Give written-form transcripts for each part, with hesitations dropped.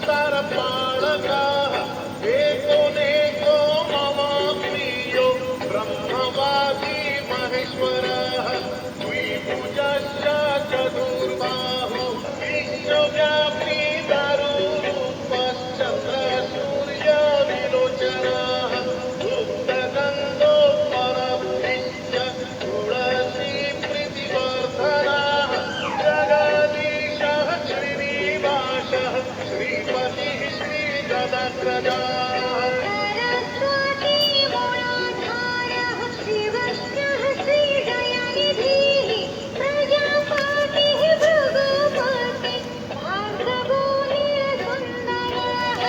अवतारपालकः एको नेको मम प्रियो ब्रह्मवादी महेश्वरः द्विभुजश्च चतुर्बाहो विश्वव्यापी दारुरूपश्चन्द्रसूर्यविलोचनः गुप्तगन्धोत्परब्धिश्च तुलसीप्रीतिवर्धनः जगदीशः श्रीनिवासः श्रीपतिः श्रीगदग्रजः सरस्वती मूलाधारः शिवस्यः श्रीदयानिधिः प्रजापतिः भृगुपतिः भार्गवो नीलसुन्दरः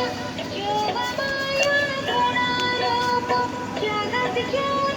योगमाया गुणारूपो जगद्गुरो